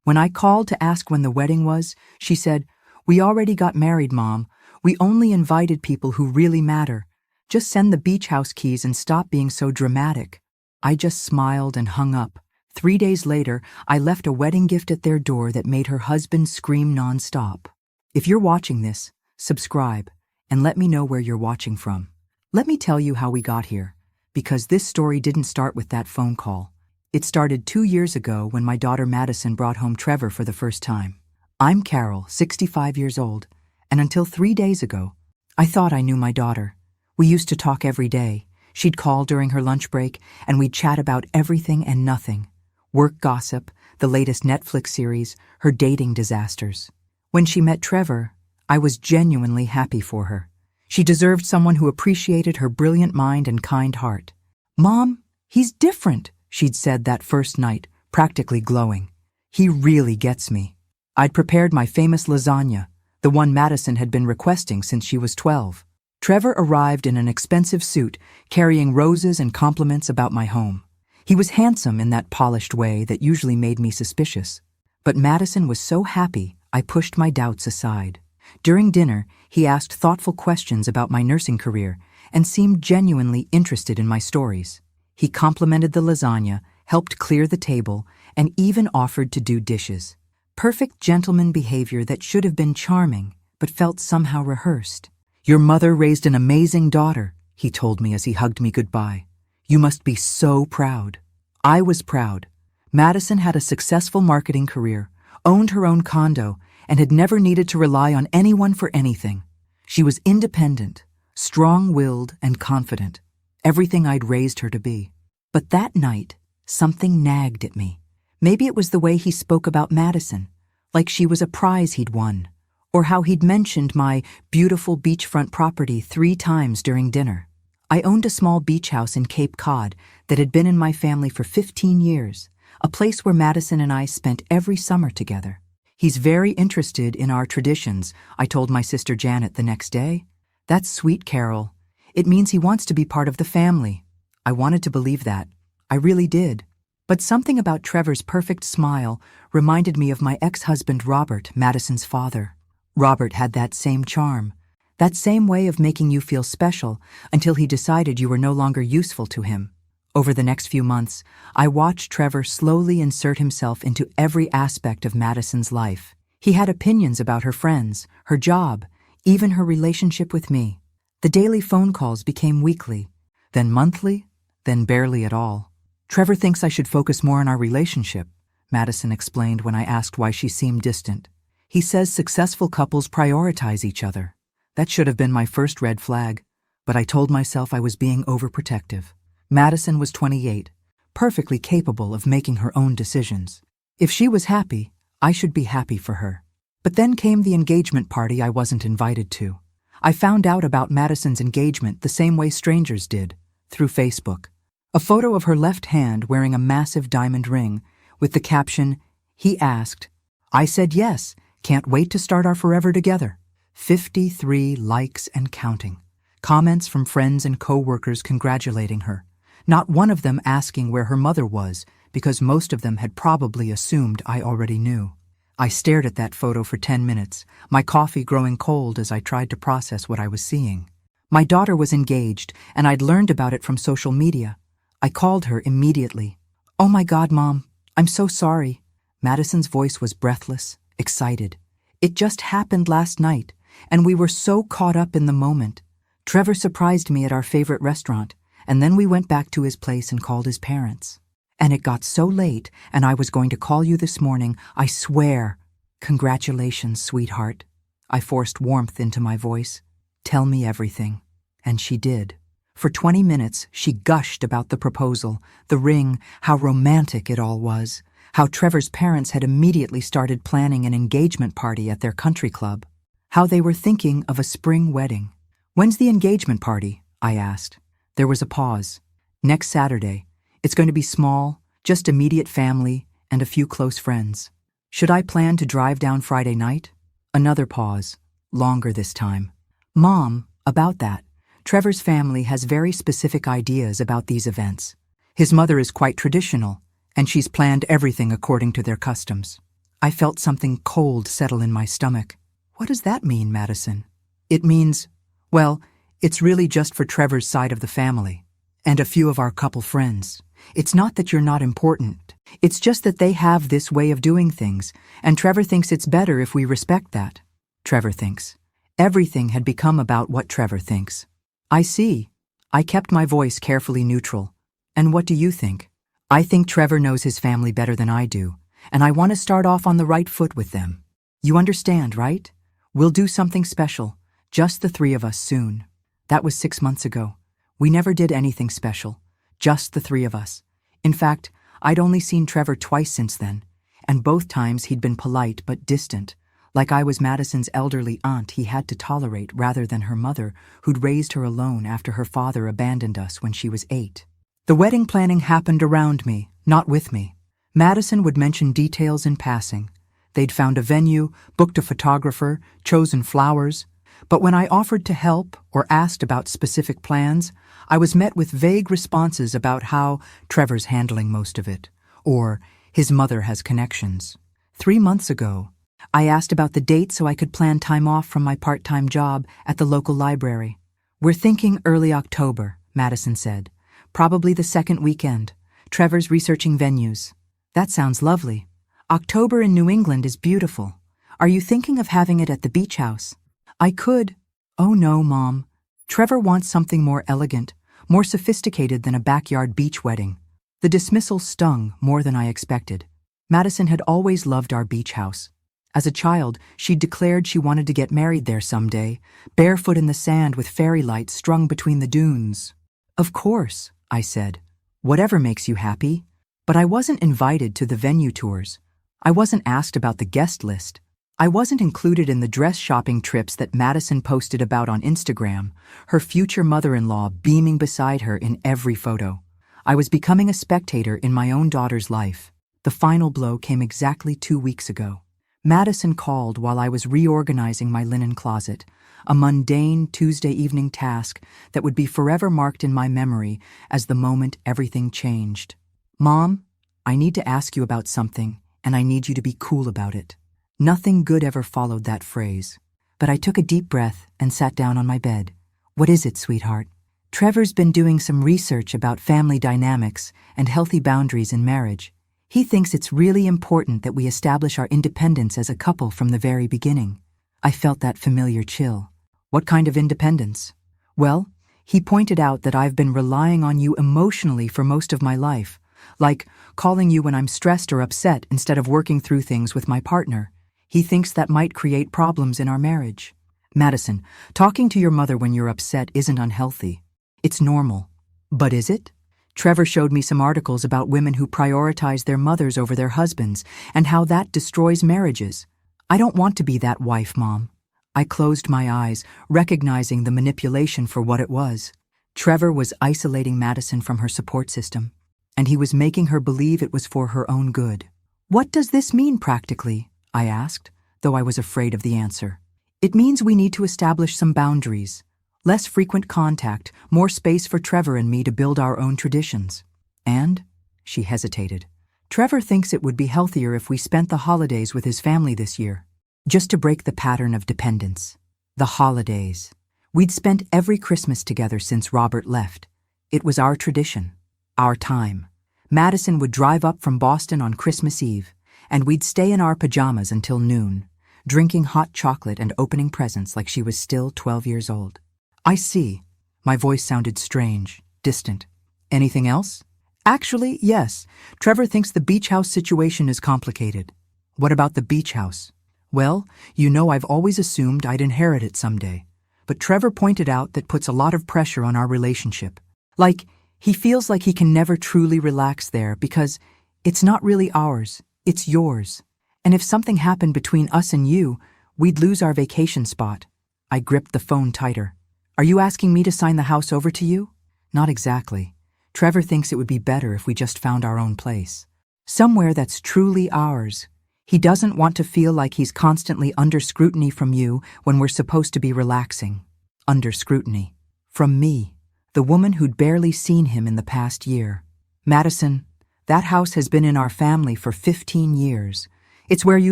When I called to ask when the wedding was, she said, "We already got married, Mom. We only invited people who really matter. Just send the beach house keys and stop being so dramatic." I just smiled and hung up. 3 days later, I left a wedding gift at their door that made her husband scream nonstop. If you're watching this, subscribe and let me know where you're watching from. Let me tell you how we got here, because this story didn't start with that phone call. It started 2 years ago when my daughter Madison brought home Trevor for the first time. I'm Carol, 65 years old, and until 3 days ago, I thought I knew my daughter. We used to talk every day. She'd call during her lunch break, and we'd chat about everything and nothing. Work gossip, the latest Netflix series, her dating disasters. When she met Trevor, I was genuinely happy for her. She deserved someone who appreciated her brilliant mind and kind heart. "Mom, he's different," she'd said that first night, practically glowing. "He really gets me." I'd prepared my famous lasagna, the one Madison had been requesting since she was 12. Trevor arrived in an expensive suit, carrying roses and compliments about my home. He was handsome in that polished way that usually made me suspicious. But Madison was so happy, I pushed my doubts aside. During dinner, he asked thoughtful questions about my nursing career and seemed genuinely interested in my stories. He complimented the lasagna, helped clear the table, and even offered to do dishes. Perfect gentleman behavior that should have been charming, but felt somehow rehearsed. "Your mother raised an amazing daughter," he told me as he hugged me goodbye. "You must be so proud." I was proud. Madison had a successful marketing career, owned her own condo, and had never needed to rely on anyone for anything. She was independent, strong-willed, and confident, everything I'd raised her to be. But that night, something nagged at me. Maybe it was the way he spoke about Madison, like she was a prize he'd won, or how he'd mentioned my beautiful beachfront property 3 times during dinner. I owned a small beach house in Cape Cod that had been in my family for 15 years, a place where Madison and I spent every summer together. "He's very interested in our traditions," I told my sister Janet the next day. "That's sweet, Carol. It means he wants to be part of the family." I wanted to believe that. I really did. But something about Trevor's perfect smile reminded me of my ex-husband Robert, Madison's father. Robert had that same charm, that same way of making you feel special until he decided you were no longer useful to him. Over the next few months, I watched Trevor slowly insert himself into every aspect of Madison's life. He had opinions about her friends, her job, even her relationship with me. The daily phone calls became weekly, then monthly, then barely at all. "Trevor thinks I should focus more on our relationship," Madison explained when I asked why she seemed distant. "He says successful couples prioritize each other." That should have been my first red flag, but I told myself I was being overprotective. Madison was 28, perfectly capable of making her own decisions. If she was happy, I should be happy for her. But then came the engagement party I wasn't invited to. I found out about Madison's engagement the same way strangers did, through Facebook. A photo of her left hand wearing a massive diamond ring, with the caption, "He asked. I said yes, can't wait to start our forever together." 53 likes and counting. Comments from friends and co-workers congratulating her. Not one of them asking where her mother was, because most of them had probably assumed I already knew. I stared at that photo for 10 minutes, my coffee growing cold as I tried to process what I was seeing. My daughter was engaged, and I'd learned about it from social media. I called her immediately. "Oh my God, Mom, I'm so sorry." Madison's voice was breathless, excited. "It just happened last night, and we were so caught up in the moment. Trevor surprised me at our favorite restaurant, and then we went back to his place and called his parents. And it got so late, and I was going to call you this morning, I swear." "Congratulations, sweetheart." I forced warmth into my voice. "Tell me everything." And she did. For 20 minutes, she gushed about the proposal, the ring, how romantic it all was, how Trevor's parents had immediately started planning an engagement party at their country club, how they were thinking of a spring wedding. "When's the engagement party?" I asked. There was a pause. "Next Saturday. It's going to be small, just immediate family and a few close friends." "Should I plan to drive down Friday night?" Another pause, longer this time. "Mom, about that. Trevor's family has very specific ideas about these events. His mother is quite traditional, and she's planned everything according to their customs." I felt something cold settle in my stomach. What does that mean, Madison? It means, well, it's really just for Trevor's side of the family. And a few of our couple friends. It's not that you're not important. It's just that they have this way of doing things, and Trevor thinks it's better if we respect that. Trevor thinks. Everything had become about what Trevor thinks. I see. I kept my voice carefully neutral. And what do you think? I think Trevor knows his family better than I do, and I want to start off on the right foot with them. You understand, right? We'll do something special, just the three of us soon. That was 6 months ago. We never did anything special, just the three of us. In fact, I'd only seen Trevor twice since then, and both times he'd been polite but distant, like I was Madison's elderly aunt he had to tolerate rather than her mother, who'd raised her alone after her father abandoned us when she was 8. The wedding planning happened around me, not with me. Madison would mention details in passing. They'd found a venue, booked a photographer, chosen flowers. But when I offered to help or asked about specific plans, I was met with vague responses about how Trevor's handling most of it, or his mother has connections. 3 months ago, I asked about the date so I could plan time off from my part-time job at the local library. We're thinking early October, Madison said. Probably the second weekend. Trevor's researching venues. That sounds lovely. October in New England is beautiful. Are you thinking of having it at the beach house? I could. Oh no, Mom. Trevor wants something more elegant, more sophisticated than a backyard beach wedding. The dismissal stung more than I expected. Madison had always loved our beach house. As a child, she'd declared she wanted to get married there someday, barefoot in the sand with fairy lights strung between the dunes. Of course, I said. Whatever makes you happy. But I wasn't invited to the venue tours. I wasn't asked about the guest list. I wasn't included in the dress shopping trips that Madison posted about on Instagram, her future mother-in-law beaming beside her in every photo. I was becoming a spectator in my own daughter's life. The final blow came exactly 2 weeks ago. Madison called while I was reorganizing my linen closet, a mundane Tuesday evening task that would be forever marked in my memory as the moment everything changed. Mom, I need to ask you about something, and I need you to be cool about it. Nothing good ever followed that phrase, but I took a deep breath and sat down on my bed. What is it, sweetheart? Trevor's been doing some research about family dynamics and healthy boundaries in marriage. He thinks it's really important that we establish our independence as a couple from the very beginning. I felt that familiar chill. What kind of independence? Well, he pointed out that I've been relying on you emotionally for most of my life, like calling you when I'm stressed or upset instead of working through things with my partner. He thinks that might create problems in our marriage. Madison, talking to your mother when you're upset isn't unhealthy. It's normal. But is it? Trevor showed me some articles about women who prioritize their mothers over their husbands and how that destroys marriages. I don't want to be that wife, Mom. I closed my eyes, recognizing the manipulation for what it was. Trevor was isolating Madison from her support system, and he was making her believe it was for her own good. What does this mean practically? I asked, though I was afraid of the answer. It means we need to establish some boundaries. Less frequent contact, more space for Trevor and me to build our own traditions. And, she hesitated, Trevor thinks it would be healthier if we spent the holidays with his family this year. Just to break the pattern of dependence. The holidays. We'd spent every Christmas together since Robert left. It was our tradition. Our time. Madison would drive up from Boston on Christmas Eve, and we'd stay in our pajamas until noon, drinking hot chocolate and opening presents like she was still 12 years old. I see. My voice sounded strange, distant. Anything else? Actually, yes. Trevor thinks the beach house situation is complicated. What about the beach house? Well, you know I've always assumed I'd inherit it someday. But Trevor pointed out that puts a lot of pressure on our relationship. Like, he feels like he can never truly relax there because it's not really ours, it's yours. And if something happened between us and you, we'd lose our vacation spot. I gripped the phone tighter. Are you asking me to sign the house over to you? Not exactly. Trevor thinks it would be better if we just found our own place. Somewhere that's truly ours. He doesn't want to feel like he's constantly under scrutiny from you when we're supposed to be relaxing. Under scrutiny. From me, the woman who'd barely seen him in the past year. Madison, that house has been in our family for 15 years. It's where you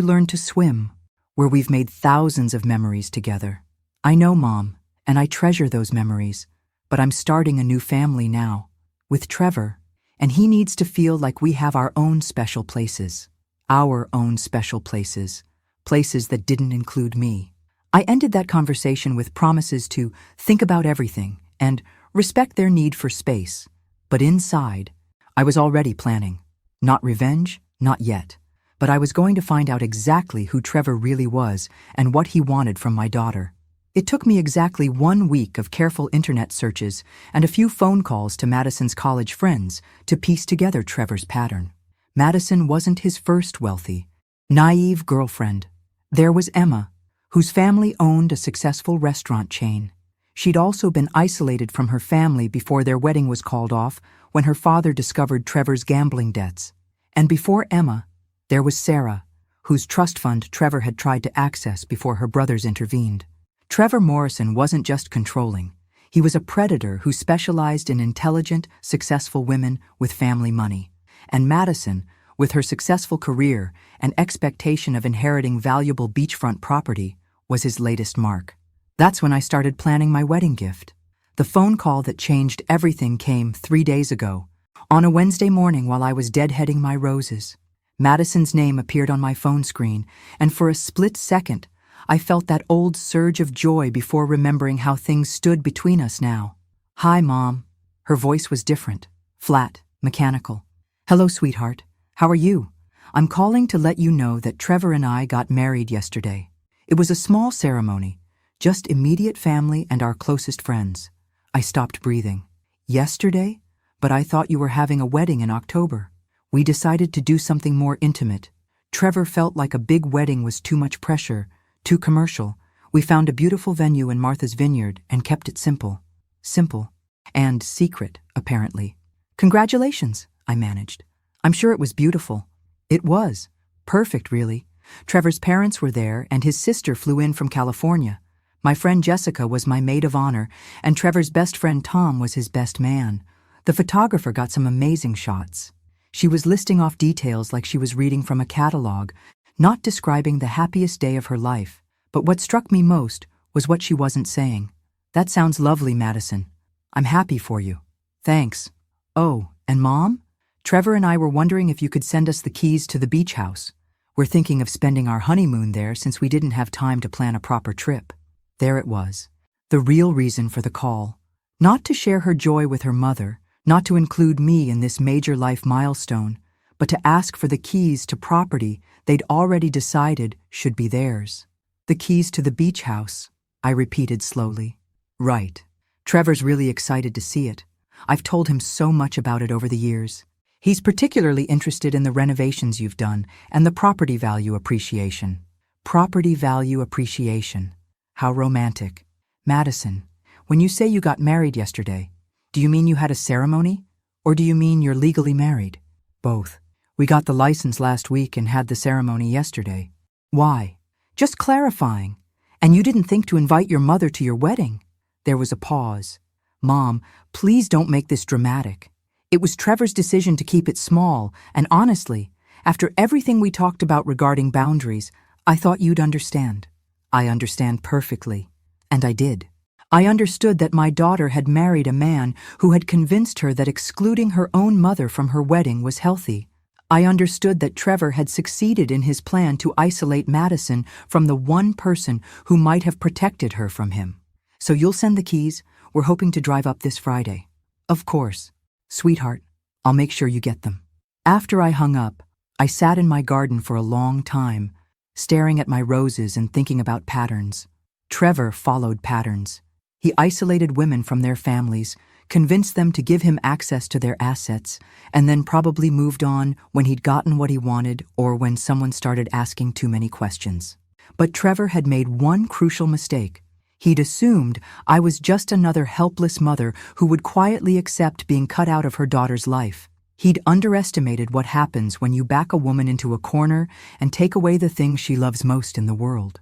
learn to swim, where we've made thousands of memories together. I know, Mom, and I treasure those memories, but I'm starting a new family now, with Trevor, and he needs to feel like we have our own special places. Our own special places. Places that didn't include me. I ended that conversation with promises to think about everything and respect their need for space. But inside, I was already planning. Not revenge, not yet. But I was going to find out exactly who Trevor really was and what he wanted from my daughter. It took me exactly 1 week of careful internet searches and a few phone calls to Madison's college friends to piece together Trevor's pattern. Madison wasn't his first wealthy, naive girlfriend. There was Emma, whose family owned a successful restaurant chain. She'd also been isolated from her family before their wedding was called off when her father discovered Trevor's gambling debts. And before Emma, there was Sarah, whose trust fund Trevor had tried to access before her brothers intervened. Trevor Morrison wasn't just controlling. He was a predator who specialized in intelligent, successful women with family money. And Madison, with her successful career and expectation of inheriting valuable beachfront property, was his latest mark. That's when I started planning my wedding gift. The phone call that changed everything came 3 days ago, on a Wednesday morning while I was deadheading my roses. Madison's name appeared on my phone screen, and for a split second, I felt that old surge of joy before remembering how things stood between us now. "Hi, Mom." Her voice was different, flat, mechanical. "Hello, sweetheart. How are you? I'm calling to let you know that Trevor and I got married yesterday. It was a small ceremony, just immediate family and our closest friends." I stopped breathing. "Yesterday? But I thought you were having a wedding in October." "We decided to do something more intimate. Trevor felt like a big wedding was too much pressure, too commercial. We found a beautiful venue in Martha's Vineyard and kept it simple. Simple. And secret, apparently." "Congratulations," I managed. "I'm sure it was beautiful." "It was. Perfect, really. Trevor's parents were there, and his sister flew in from California. My friend Jessica was my maid of honor, and Trevor's best friend Tom was his best man. The photographer got some amazing shots. She was listing off details like she was reading from a catalog, not describing the happiest day of her life. But what struck me most was what she wasn't saying. "That sounds lovely, Madison. I'm happy for you." "Thanks. Oh, and Mom? Trevor and I were wondering if you could send us the keys to the beach house. We're thinking of spending our honeymoon there since we didn't have time to plan a proper trip." There it was, the real reason for the call. Not to share her joy with her mother, not to include me in this major life milestone, but to ask for the keys to property they'd already decided should be theirs. "The keys to the beach house," I repeated slowly. "Right. Trevor's really excited to see it. I've told him so much about it over the years. He's particularly interested in the renovations you've done and the property value appreciation." Property value appreciation. How romantic. "Madison, when you say you got married yesterday, do you mean you had a ceremony? Or do you mean you're legally married?" "Both. We got the license last week and had the ceremony yesterday." "Why?" "Just clarifying. And you didn't think to invite your mother to your wedding?" There was a pause. "Mom, please don't make this dramatic. It was Trevor's decision to keep it small, and honestly, after everything we talked about regarding boundaries, I thought you'd understand." "I understand perfectly." And I did. I understood that my daughter had married a man who had convinced her that excluding her own mother from her wedding was healthy. I understood that Trevor had succeeded in his plan to isolate Madison from the one person who might have protected her from him. "So you'll send the keys? We're hoping to drive up this Friday." "Of course. Sweetheart, I'll make sure you get them." After I hung up, I sat in my garden for a long time, staring at my roses and thinking about patterns. Trevor followed patterns. He isolated women from their families, convinced them to give him access to their assets, and then probably moved on when he'd gotten what he wanted or when someone started asking too many questions. But Trevor had made one crucial mistake. He'd assumed I was just another helpless mother who would quietly accept being cut out of her daughter's life. He'd underestimated what happens when you back a woman into a corner and take away the thing she loves most in the world.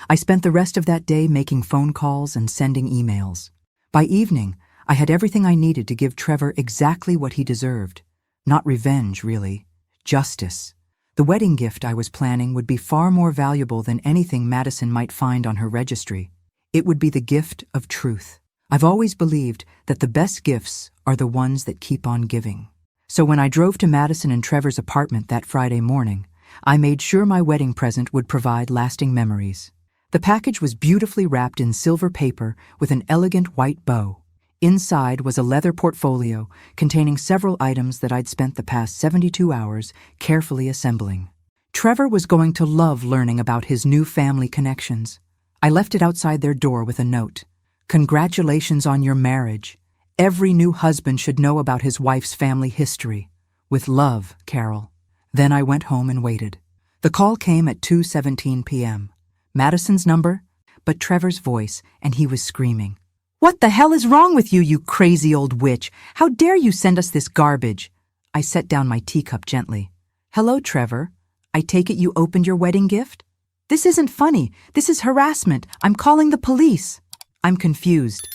I spent the rest of that day making phone calls and sending emails. By evening, I had everything I needed to give Trevor exactly what he deserved. Not revenge, really. Justice. The wedding gift I was planning would be far more valuable than anything Madison might find on her registry. It would be the gift of truth. I've always believed that the best gifts are the ones that keep on giving. So when I drove to Madison and Trevor's apartment that Friday morning, I made sure my wedding present would provide lasting memories. The package was beautifully wrapped in silver paper with an elegant white bow. Inside was a leather portfolio containing several items that I'd spent the past 72 hours carefully assembling. Trevor was going to love learning about his new family connections. I left it outside their door with a note. "Congratulations on your marriage. Every new husband should know about his wife's family history. With love, Carol." Then I went home and waited. The call came at 2:17 p.m. Madison's number, but Trevor's voice, and he was screaming. "What the hell is wrong with you, you crazy old witch? How dare you send us this garbage?" I set down my teacup gently. "Hello, Trevor. I take it you opened your wedding gift? This isn't funny. This is harassment. I'm calling the police." "I'm confused."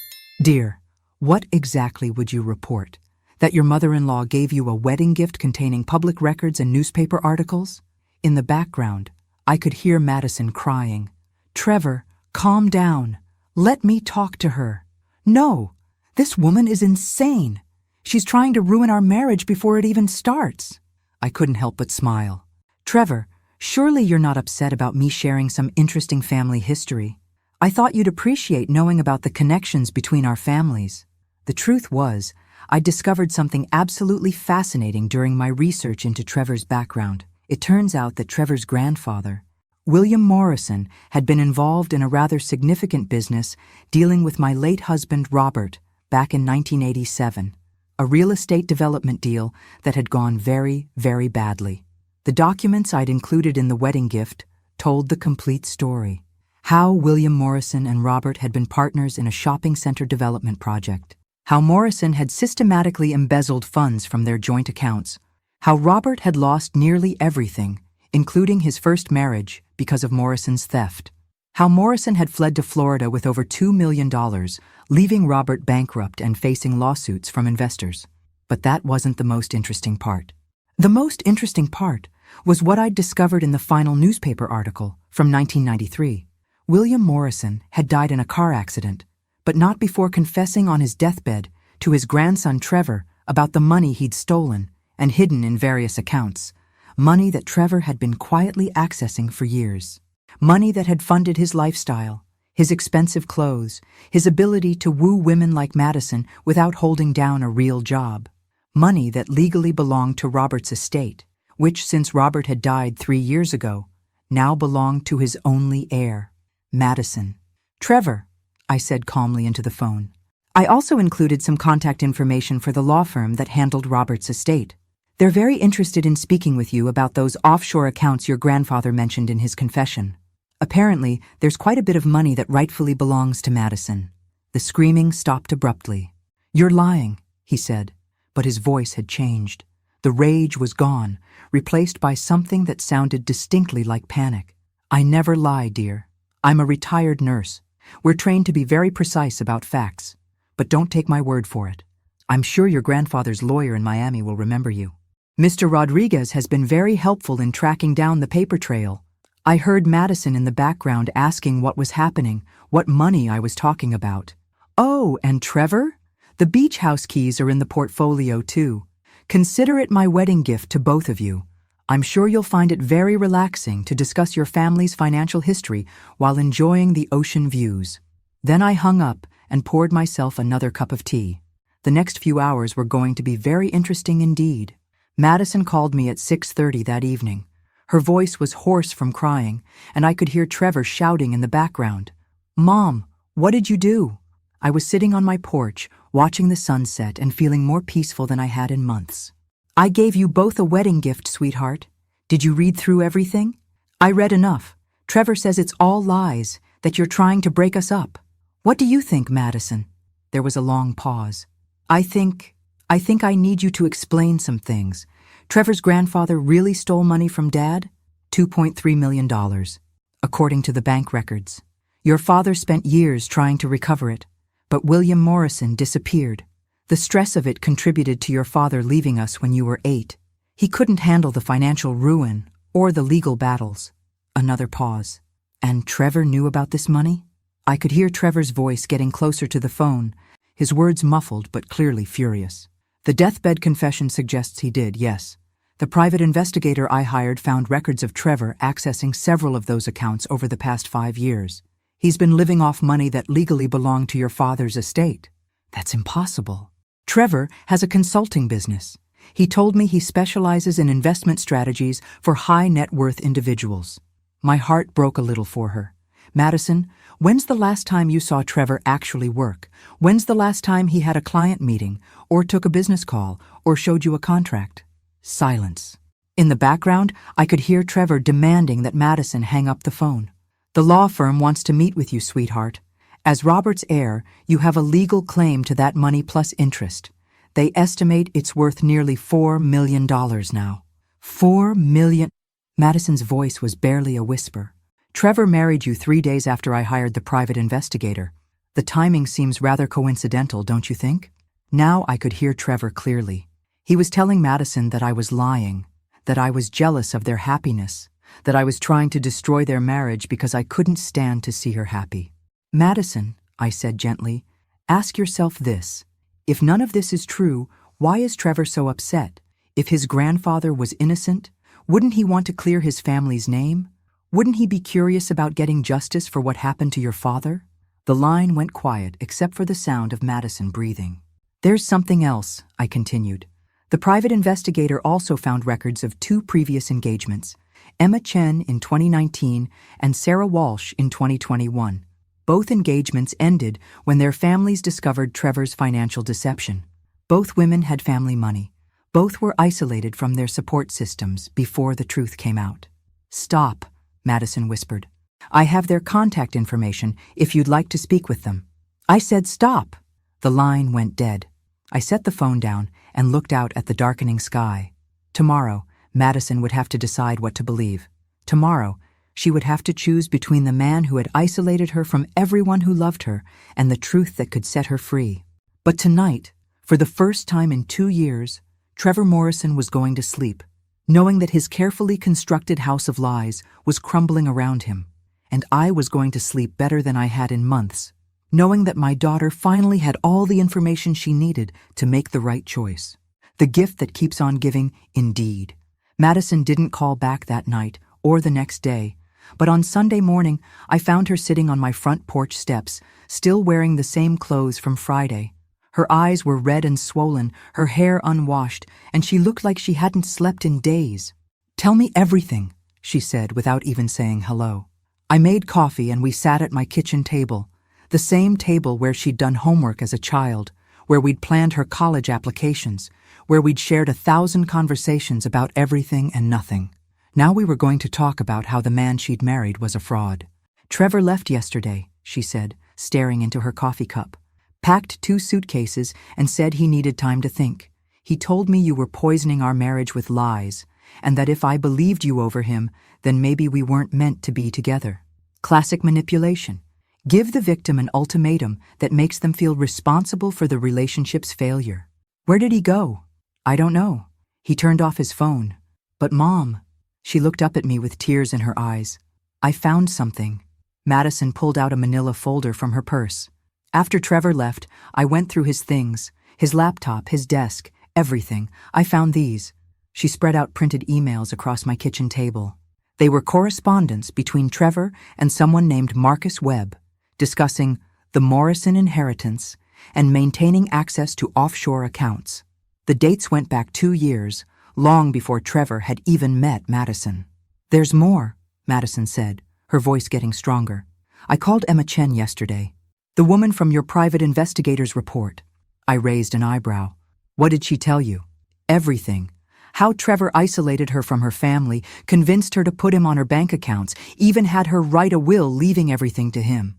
"Dear, what exactly would you report? That your mother-in-law gave you a wedding gift containing public records and newspaper articles?" In the background, I could hear Madison crying. "Trevor, calm down. Let me talk to her." "No, this woman is insane. She's trying to ruin our marriage before it even starts." I couldn't help but smile. "Trevor, surely you're not upset about me sharing some interesting family history. I thought you'd appreciate knowing about the connections between our families." The truth was, I discovered something absolutely fascinating during my research into Trevor's background. It turns out that Trevor's grandfather, William Morrison, had been involved in a rather significant business dealing with my late husband Robert back in 1987, a real estate development deal that had gone very, very badly. The documents I'd included in the wedding gift told the complete story. How William Morrison and Robert had been partners in a shopping center development project. How Morrison had systematically embezzled funds from their joint accounts. How Robert had lost nearly everything, including his first marriage, because of Morrison's theft. How Morrison had fled to Florida with over $2 million, leaving Robert bankrupt and facing lawsuits from investors. But that wasn't the most interesting part. The most interesting part was what I'd discovered in the final newspaper article from 1993. William Morrison had died in a car accident, but not before confessing on his deathbed to his grandson Trevor about the money he'd stolen and hidden in various accounts. Money that Trevor had been quietly accessing for years. Money that had funded his lifestyle, his expensive clothes, his ability to woo women like Madison without holding down a real job. Money that legally belonged to Robert's estate, which, since Robert had died 3 years ago, now belonged to his only heir, Madison. "Trevor," I said calmly into the phone. "I also included some contact information for the law firm that handled Robert's estate. They're very interested in speaking with you about those offshore accounts your grandfather mentioned in his confession. Apparently, there's quite a bit of money that rightfully belongs to Madison." The screaming stopped abruptly. "You're lying," he said, but his voice had changed. The rage was gone, replaced by something that sounded distinctly like panic. "I never lie, dear. I'm a retired nurse. We're trained to be very precise about facts. But don't take my word for it. I'm sure your grandfather's lawyer in Miami will remember you. Mr. Rodriguez has been very helpful in tracking down the paper trail." I heard Madison in the background asking what was happening, what money I was talking about. "Oh, and Trevor? The beach house keys are in the portfolio too. Consider it my wedding gift to both of you. I'm sure you'll find it very relaxing to discuss your family's financial history while enjoying the ocean views." Then I hung up and poured myself another cup of tea. The next few hours were going to be very interesting indeed. Madison called me at 6:30 that evening. Her voice was hoarse from crying, and I could hear Trevor shouting in the background. "Mom, what did you do?" I was sitting on my porch, watching the sunset and feeling more peaceful than I had in months. "I gave you both a wedding gift, sweetheart. Did you read through everything?" "I read enough. Trevor says it's all lies, that you're trying to break us up." "What do you think, Madison?" There was a long pause. I think I need you to explain some things. Trevor's grandfather really stole money from Dad? $2.3 million, according to the bank records. Your father spent years trying to recover it, but William Morrison disappeared. The stress of it contributed to your father leaving us when you were 8. He couldn't handle the financial ruin Or the legal battles. Another pause. And Trevor knew about this money? I could hear Trevor's voice getting closer to the phone, his words muffled but clearly furious. The deathbed confession suggests he did, yes. The private investigator I hired found records of Trevor accessing several of those accounts over the past 5 years. He's been living off money that legally belonged to your father's estate. That's impossible. Trevor has a consulting business. He told me he specializes in investment strategies for high net worth individuals. My heart broke a little for her. Madison, when's the last time you saw Trevor actually work? When's the last time he had a client meeting, or took a business call, or showed you a contract? Silence. In the background, I could hear Trevor demanding that Madison hang up the phone. The law firm wants to meet with you, sweetheart. As Robert's heir, you have a legal claim to that money plus interest. They estimate it's worth nearly $4 million now. $4 million. Madison's voice was barely a whisper. Trevor married you 3 days after I hired the private investigator. The timing seems rather coincidental, don't you think? Now I could hear Trevor clearly. He was telling Madison that I was lying, that I was jealous of their happiness, that I was trying to destroy their marriage because I couldn't stand to see her happy. Madison, I said gently, ask yourself this. If none of this is true, why is Trevor so upset? If his grandfather was innocent, wouldn't he want to clear his family's name? Wouldn't he be curious about getting justice for what happened to your father? The line went quiet except for the sound of Madison breathing. There's something else, I continued. The private investigator also found records of 2 previous engagements, Emma Chen in 2019 and Sarah Walsh in 2021. Both engagements ended when their families discovered Trevor's financial deception. Both women had family money. Both were isolated from their support systems before the truth came out. Stop, Madison whispered. I have their contact information if you'd like to speak with them. I said stop. The line went dead. I set the phone down and looked out at the darkening sky. Tomorrow, Madison would have to decide what to believe. Tomorrow, she would have to choose between the man who had isolated her from everyone who loved her and the truth that could set her free. But tonight, for the first time in 2 years, Trevor Morrison was going to sleep, knowing that his carefully constructed house of lies was crumbling around him, and I was going to sleep better than I had in months, knowing that my daughter finally had all the information she needed to make the right choice. The gift that keeps on giving, indeed. Madison didn't call back that night or the next day, but on Sunday morning I found her sitting on my front porch steps, still wearing the same clothes from Friday. Her eyes were red and swollen, her hair unwashed, and she looked like she hadn't slept in days. Tell me everything, she said without even saying hello. I made coffee and we sat at my kitchen table, the same table where she'd done homework as a child, where we'd planned her college applications, where we'd shared 1,000 conversations about everything and nothing. Now we were going to talk about how the man she'd married was a fraud. Trevor left yesterday, she said, staring into her coffee cup. Packed 2 suitcases and said he needed time to think. He told me you were poisoning our marriage with lies, and that if I believed you over him, then maybe we weren't meant to be together. Classic manipulation. Give the victim an ultimatum that makes them feel responsible for the relationship's failure. Where did he go? I don't know. He turned off his phone. But Mom, she looked up at me with tears in her eyes. I found something. Madison pulled out a manila folder from her purse. After Trevor left, I went through his things, his laptop, his desk, everything. I found these. She spread out printed emails across my kitchen table. They were correspondence between Trevor and someone named Marcus Webb, discussing the Morrison inheritance and maintaining access to offshore accounts. The dates went back 2 years, long before Trevor had even met Madison. There's more, Madison said, her voice getting stronger. I called Emma Chen yesterday. The woman from your private investigator's report. I raised an eyebrow. What did she tell you? Everything. How Trevor isolated her from her family, convinced her to put him on her bank accounts, even had her write a will leaving everything to him.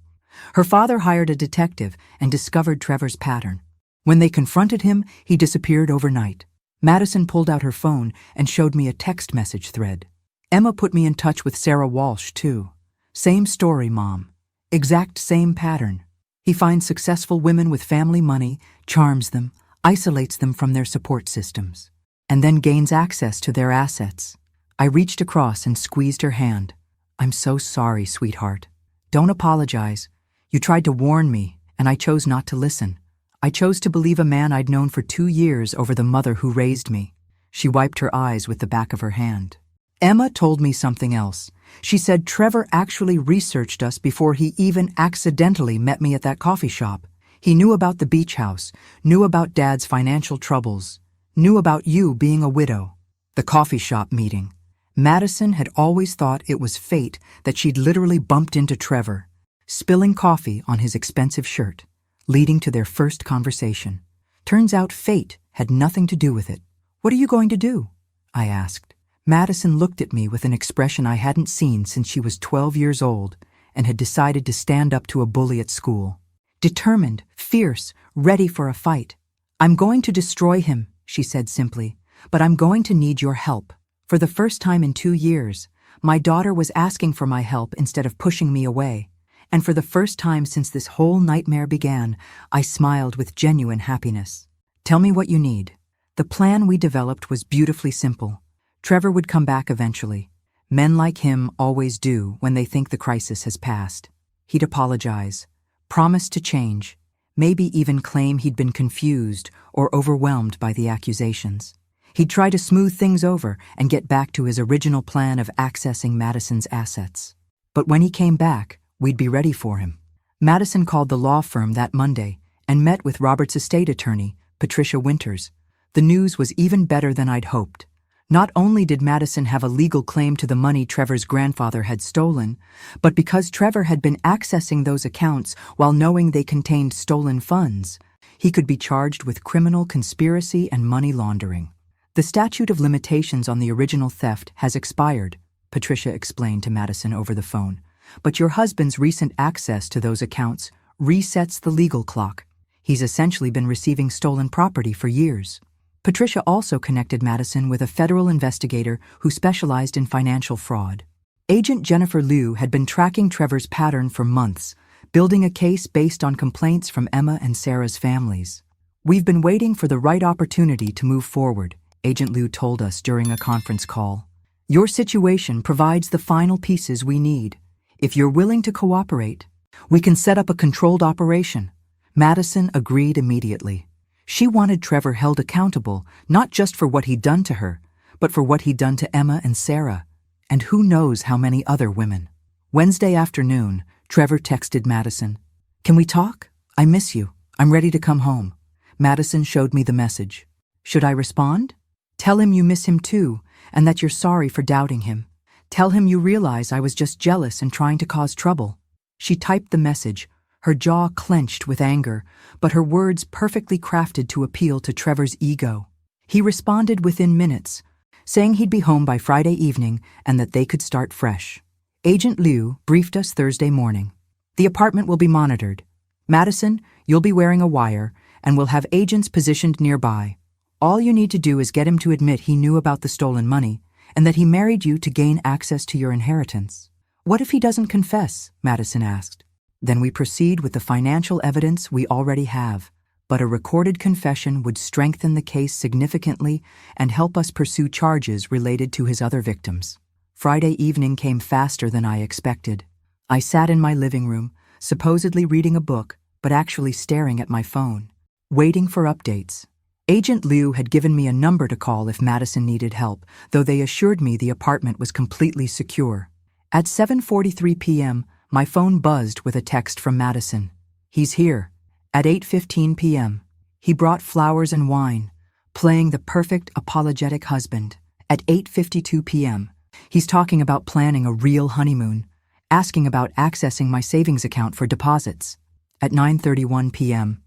Her father hired a detective and discovered Trevor's pattern. When they confronted him, he disappeared overnight. Madison pulled out her phone and showed me a text message thread. Emma put me in touch with Sarah Walsh, too. Same story, Mom. Exact same pattern. He finds successful women with family money, charms them, isolates them from their support systems, and then gains access to their assets. I reached across and squeezed her hand. I'm so sorry, sweetheart. Don't apologize. You tried to warn me, and I chose not to listen. I chose to believe a man I'd known for 2 years over the mother who raised me. She wiped her eyes with the back of her hand. Emma told me something else. She said Trevor actually researched us before he even accidentally met me at that coffee shop. He knew about the beach house, knew about Dad's financial troubles, knew about you being a widow. The coffee shop meeting. Madison had always thought it was fate that she'd literally bumped into Trevor, spilling coffee on his expensive shirt, leading to their first conversation. Turns out fate had nothing to do with it. What are you going to do? I asked. Madison looked at me with an expression I hadn't seen since she was 12 years old and had decided to stand up to a bully at school. Determined, fierce, ready for a fight. I'm going to destroy him, she said simply, but I'm going to need your help. For the first time in 2 years, my daughter was asking for my help instead of pushing me away. And for the first time since this whole nightmare began, I smiled with genuine happiness. Tell me what you need. The plan we developed was beautifully simple. Trevor would come back eventually. Men like him always do when they think the crisis has passed. He'd apologize, promise to change, maybe even claim he'd been confused or overwhelmed by the accusations. He'd try to smooth things over and get back to his original plan of accessing Madison's assets. But when he came back, we'd be ready for him. Madison called the law firm that Monday and met with Robert's estate attorney, Patricia Winters. The news was even better than I'd hoped. Not only did Madison have a legal claim to the money Trevor's grandfather had stolen, but because Trevor had been accessing those accounts while knowing they contained stolen funds, he could be charged with criminal conspiracy and money laundering. The statute of limitations on the original theft has expired, Patricia explained to Madison over the phone, but your husband's recent access to those accounts resets the legal clock. He's essentially been receiving stolen property for years. Patricia also connected Madison with a federal investigator who specialized in financial fraud. Agent Jennifer Liu had been tracking Trevor's pattern for months, building a case based on complaints from Emma and Sarah's families. We've been waiting for the right opportunity to move forward, Agent Liu told us during a conference call. Your situation provides the final pieces we need. If you're willing to cooperate, we can set up a controlled operation. Madison agreed immediately. She wanted Trevor held accountable, not just for what he'd done to her, but for what he'd done to Emma and Sarah, and who knows how many other women. Wednesday afternoon, Trevor texted Madison. Can we talk? I miss you. I'm ready to come home. Madison showed me the message. Should I respond? Tell him you miss him too, and that you're sorry for doubting him. Tell him you realize I was just jealous and trying to cause trouble. She typed the message, her jaw clenched with anger, but her words perfectly crafted to appeal to Trevor's ego. He responded within minutes, saying he'd be home by Friday evening and that they could start fresh. Agent Liu briefed us Thursday morning. The apartment will be monitored. Madison, you'll be wearing a wire, and we'll have agents positioned nearby. All you need to do is get him to admit he knew about the stolen money and that he married you to gain access to your inheritance. What if he doesn't confess? Madison asked. Then we proceed with the financial evidence we already have, but a recorded confession would strengthen the case significantly and help us pursue charges related to his other victims. Friday evening came faster than I expected. I sat in my living room, supposedly reading a book, but actually staring at my phone, waiting for updates. Agent Liu had given me a number to call if Madison needed help, though they assured me the apartment was completely secure. At 7:43 p.m., my phone buzzed with a text from Madison. He's here. At 8:15 p.m., he brought flowers and wine, playing the perfect apologetic husband. At 8:52 p.m., he's talking about planning a real honeymoon, asking about accessing my savings account for deposits. At 9:31 p.m.,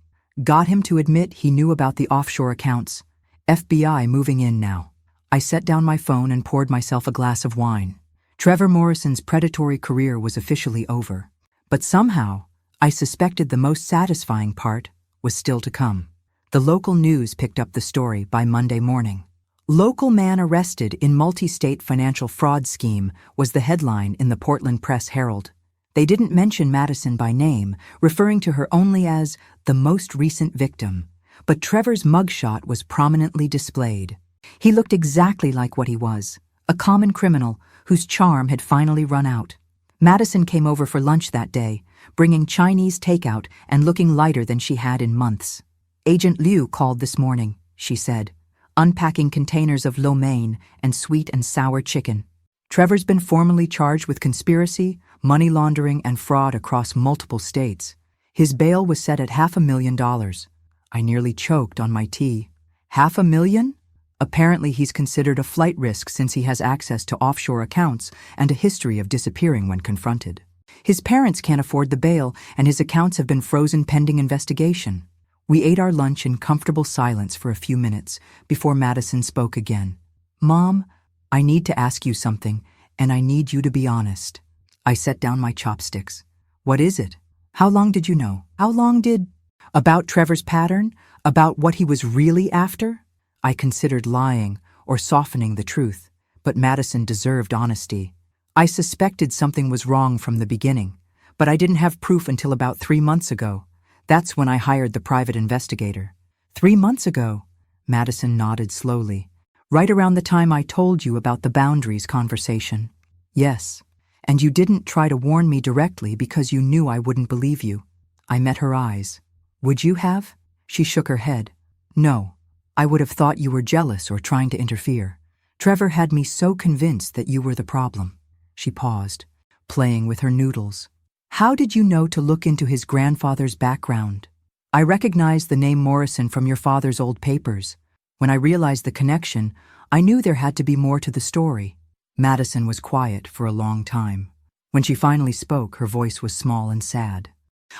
got him to admit he knew about the offshore accounts. FBI moving in now. I set down my phone and poured myself a glass of wine. Trevor Morrison's predatory career was officially over. But somehow, I suspected the most satisfying part was still to come. The local news picked up the story by Monday morning. Local man arrested in multi-state financial fraud scheme was the headline in the Portland Press-Herald. They didn't mention Madison by name, referring to her only as the most recent victim. But Trevor's mugshot was prominently displayed. He looked exactly like what he was, a common criminal whose charm had finally run out. Madison came over for lunch that day, bringing Chinese takeout and looking lighter than she had in months. Agent Liu called this morning, she said, unpacking containers of lo mein and sweet and sour chicken. Trevor's been formally charged with conspiracy, money laundering, and fraud across multiple states. His bail was set at $500,000. I nearly choked on my tea. $500,000? Apparently he's considered a flight risk since he has access to offshore accounts and a history of disappearing when confronted. His parents can't afford the bail, and his accounts have been frozen pending investigation. We ate our lunch in comfortable silence for a few minutes before Madison spoke again. Mom, I need to ask you something, and I need you to be honest. I set down my chopsticks. What is it? How long did you know? How long did... About Trevor's pattern? About what he was really after? I considered lying or softening the truth, but Madison deserved honesty. I suspected something was wrong from the beginning, but I didn't have proof until about 3 months ago. That's when I hired the private investigator. 3 months ago? Madison nodded slowly. Right around the time I told you about the boundaries conversation. Yes, and you didn't try to warn me directly because you knew I wouldn't believe you. I met her eyes. Would you have? She shook her head. No, I would have thought you were jealous or trying to interfere. Trevor had me so convinced that you were the problem. She paused, playing with her noodles. How did you know to look into his grandfather's background? I recognized the name Morrison from your father's old papers. When I realized the connection, I knew there had to be more to the story. Madison was quiet for a long time. When she finally spoke, her voice was small and sad.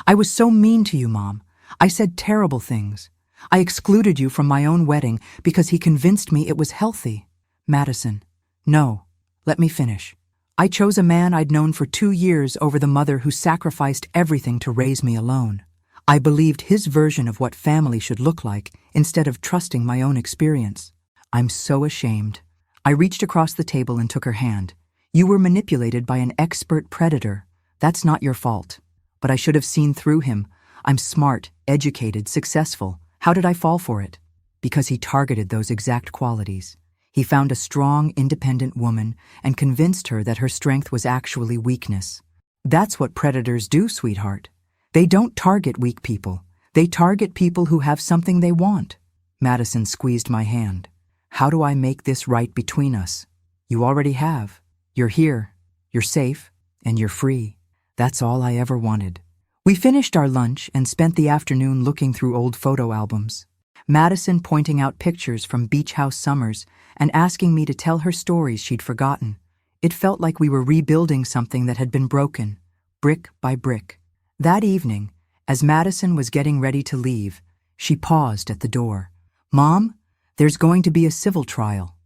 I was so mean to you, Mom. I said terrible things. I excluded you from my own wedding because he convinced me it was healthy. Madison, no, let me finish. I chose a man I'd known for 2 years over the mother who sacrificed everything to raise me alone. I believed his version of what family should look like instead of trusting my own experience. I'm so ashamed. I reached across the table and took her hand. You were manipulated by an expert predator. That's not your fault. But I should have seen through him. I'm smart, educated, successful. How did I fall for it? Because he targeted those exact qualities. He found a strong, independent woman and convinced her that her strength was actually weakness. That's what predators do, sweetheart. They don't target weak people. They target people who have something they want. Madison squeezed my hand. How do I make this right between us? You already have. You're here. You're safe. And you're free. That's all I ever wanted. We finished our lunch and spent the afternoon looking through old photo albums. Madison pointing out pictures from beach house summers and asking me to tell her stories she'd forgotten. It felt like we were rebuilding something that had been broken, brick by brick. That evening, as Madison was getting ready to leave, she paused at the door. Mom, there's going to be a civil trial.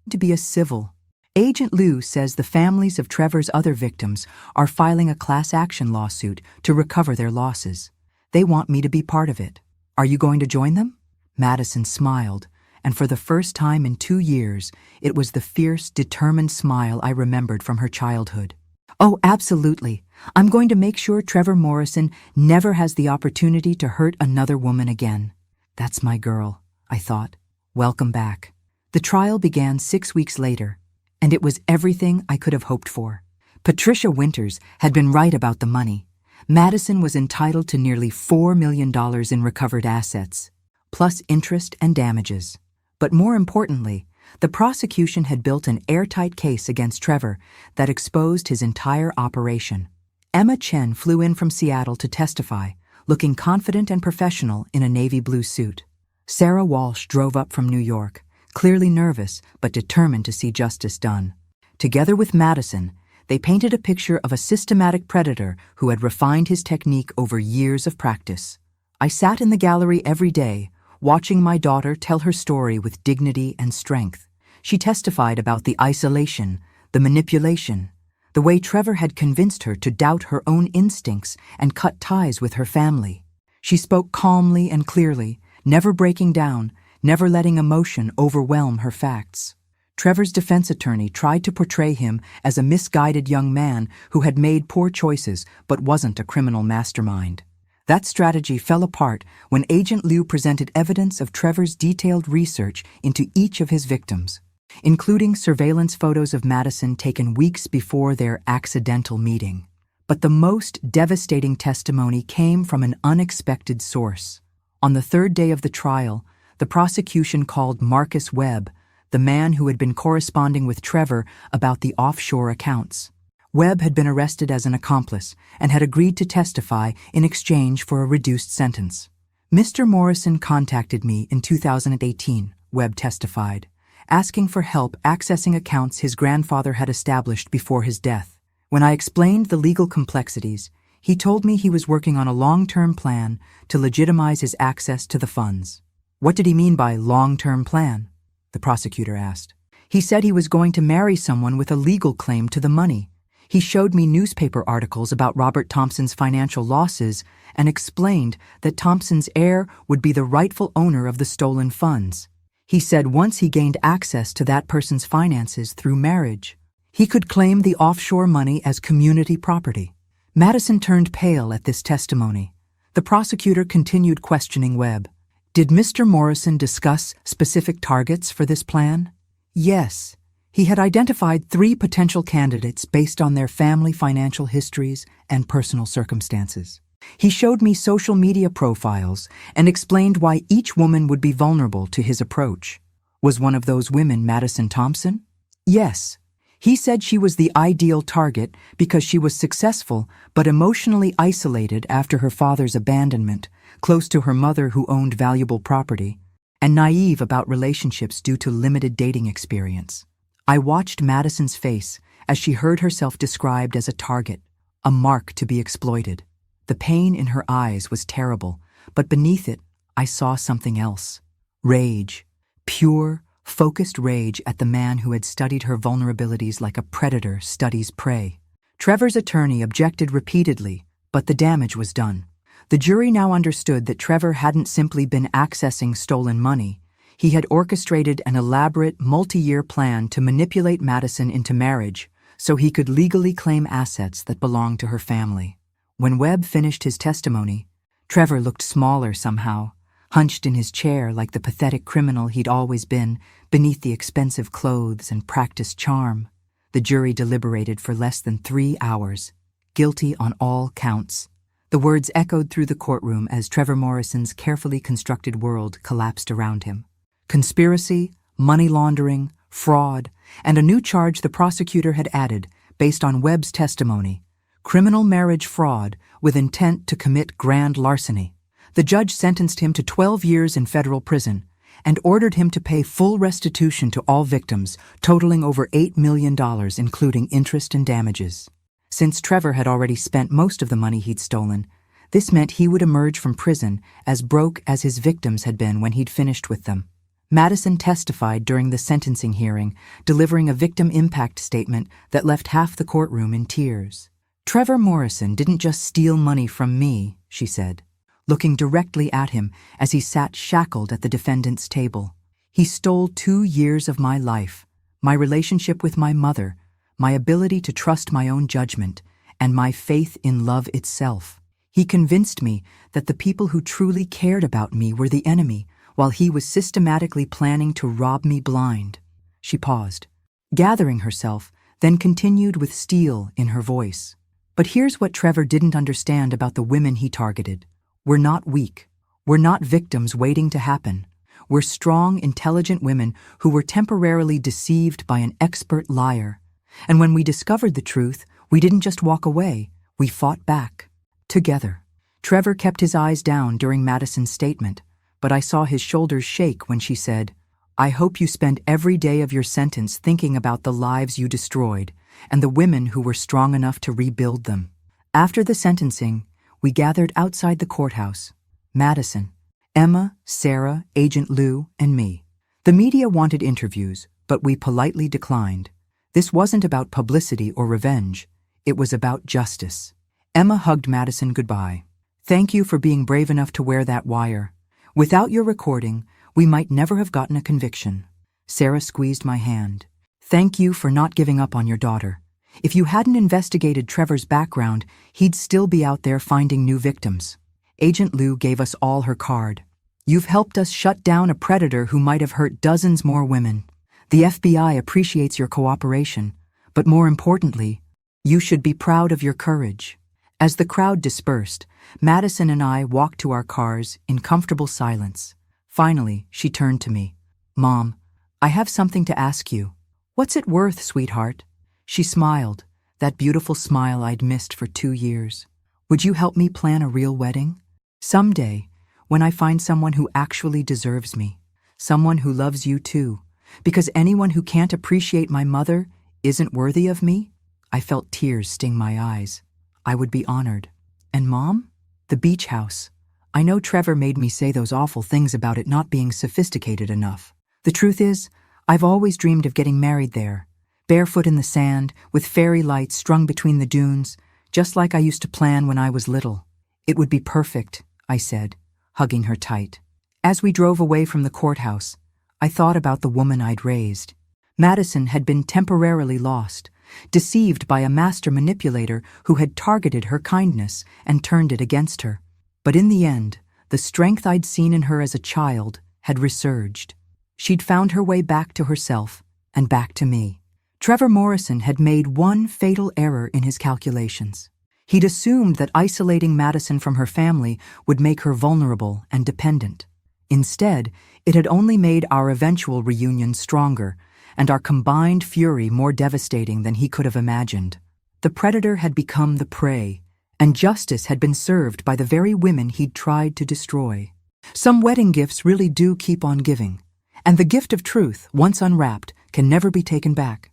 Agent Liu says the families of Trevor's other victims are filing a class action lawsuit to recover their losses. They want me to be part of it. Are you going to join them? Madison smiled, and for the first time in 2 years, it was the fierce, determined smile I remembered from her childhood. Oh, absolutely. I'm going to make sure Trevor Morrison never has the opportunity to hurt another woman again. That's my girl, I thought. Welcome back. The trial began 6 weeks later, and it was everything I could have hoped for. Patricia Winters had been right about the money. Madison was entitled to nearly $4 million in recovered assets, plus interest and damages. But more importantly, the prosecution had built an airtight case against Trevor that exposed his entire operation. Emma Chen flew in from Seattle to testify, looking confident and professional in a navy blue suit. Sarah Walsh drove up from New York, clearly nervous but determined to see justice done. Together with Madison, they painted a picture of a systematic predator who had refined his technique over years of practice. I sat in the gallery every day, watching my daughter tell her story with dignity and strength. She testified about the isolation, the manipulation, the way Trevor had convinced her to doubt her own instincts and cut ties with her family. She spoke calmly and clearly, never breaking down, never letting emotion overwhelm her facts. Trevor's defense attorney tried to portray him as a misguided young man who had made poor choices but wasn't a criminal mastermind. That strategy fell apart when Agent Liu presented evidence of Trevor's detailed research into each of his victims. including surveillance photos of Madison taken weeks before their accidental meeting. But the most devastating testimony came from an unexpected source. On the third day of the trial, the prosecution called Marcus Webb, the man who had been corresponding with Trevor about the offshore accounts. Webb had been arrested as an accomplice and had agreed to testify in exchange for a reduced sentence. Mr. Morrison contacted me in 2018, Webb testified, asking for help accessing accounts his grandfather had established before his death. When I explained the legal complexities, he told me he was working on a long-term plan to legitimize his access to the funds. What did he mean by long-term plan? The prosecutor asked. He said he was going to marry someone with a legal claim to the money. He showed me newspaper articles about Robert Thompson's financial losses and explained that Thompson's heir would be the rightful owner of the stolen funds. He said once he gained access to that person's finances through marriage, he could claim the offshore money as community property. Madison turned pale at this testimony. The prosecutor continued questioning Webb. Did Mr. Morrison discuss specific targets for this plan? Yes. He had identified 3 potential candidates based on their family financial histories and personal circumstances. He showed me social media profiles and explained why each woman would be vulnerable to his approach. Was one of those women Madison Thompson? Yes. He said she was the ideal target because she was successful but emotionally isolated after her father's abandonment, close to her mother who owned valuable property, and naive about relationships due to limited dating experience. I watched Madison's face as she heard herself described as a target, a mark to be exploited. The pain in her eyes was terrible, but beneath it, I saw something else. Rage. Pure, focused rage at the man who had studied her vulnerabilities like a predator studies prey. Trevor's attorney objected repeatedly, but the damage was done. The jury now understood that Trevor hadn't simply been accessing stolen money. He had orchestrated an elaborate, multi-year plan to manipulate Madison into marriage so he could legally claim assets that belonged to her family. When Webb finished his testimony, Trevor looked smaller somehow, hunched in his chair like the pathetic criminal he'd always been beneath the expensive clothes and practiced charm. The jury deliberated for less than 3 hours, guilty on all counts. The words echoed through the courtroom as Trevor Morrison's carefully constructed world collapsed around him. Conspiracy, money laundering, fraud, and a new charge the prosecutor had added based on Webb's testimony: criminal marriage fraud with intent to commit grand larceny. The judge sentenced him to 12 years in federal prison and ordered him to pay full restitution to all victims, totaling over $8 million, including interest and damages. Since Trevor had already spent most of the money he'd stolen, this meant he would emerge from prison as broke as his victims had been when he'd finished with them. Madison testified during the sentencing hearing, delivering a victim impact statement that left half the courtroom in tears. Trevor Morrison didn't just steal money from me, she said, looking directly at him as he sat shackled at the defendant's table. He stole 2 years of my life, my relationship with my mother, my ability to trust my own judgment, and my faith in love itself. He convinced me that the people who truly cared about me were the enemy, while he was systematically planning to rob me blind. She paused, gathering herself, then continued with steel in her voice. But here's what Trevor didn't understand about the women he targeted. We're not weak. We're not victims waiting to happen. We're strong, intelligent women who were temporarily deceived by an expert liar. And when we discovered the truth, we didn't just walk away, we fought back. Together. Trevor kept his eyes down during Madison's statement, but I saw his shoulders shake when she said, "I hope you spend every day of your sentence thinking about the lives you destroyed and the women who were strong enough to rebuild them." After the sentencing, we gathered outside the courthouse. Madison, Emma, Sarah, Agent Lou, and me. The media wanted interviews, but we politely declined. This wasn't about publicity or revenge. It was about justice. Emma hugged Madison goodbye. "Thank you for being brave enough to wear that wire. Without your recording, we might never have gotten a conviction." Sarah squeezed my hand. "Thank you for not giving up on your daughter. If you hadn't investigated Trevor's background, he'd still be out there finding new victims." Agent Lou gave us all her card. "You've helped us shut down a predator who might have hurt dozens more women." The FBI appreciates your cooperation, but more importantly, you should be proud of your courage. As the crowd dispersed, Madison and I walked to our cars in comfortable silence. Finally, she turned to me. Mom, I have something to ask you. What's it worth, sweetheart? She smiled, that beautiful smile I'd missed for 2 years. Would you help me plan a real wedding? Someday, when I find someone who actually deserves me, someone who loves you too, because anyone who can't appreciate my mother isn't worthy of me? I felt tears sting my eyes. I would be honored. And Mom? The beach house. I know Trevor made me say those awful things about it not being sophisticated enough. The truth is, I've always dreamed of getting married there, barefoot in the sand, with fairy lights strung between the dunes, just like I used to plan when I was little. It would be perfect, I said, hugging her tight. As we drove away from the courthouse, I thought about the woman I'd raised. Madison had been temporarily lost, deceived by a master manipulator who had targeted her kindness and turned it against her. But in the end, the strength I'd seen in her as a child had resurged. She'd found her way back to herself and back to me. Trevor Morrison had made one fatal error in his calculations. He'd assumed that isolating Madison from her family would make her vulnerable and dependent. Instead, it had only made our eventual reunion stronger and our combined fury more devastating than he could have imagined. The predator had become the prey, and justice had been served by the very women he'd tried to destroy. Some wedding gifts really do keep on giving, and the gift of truth, once unwrapped, can never be taken back.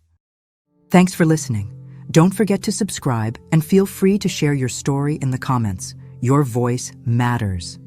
Thanks for listening. Don't forget to subscribe and feel free to share your story in the comments. Your voice matters.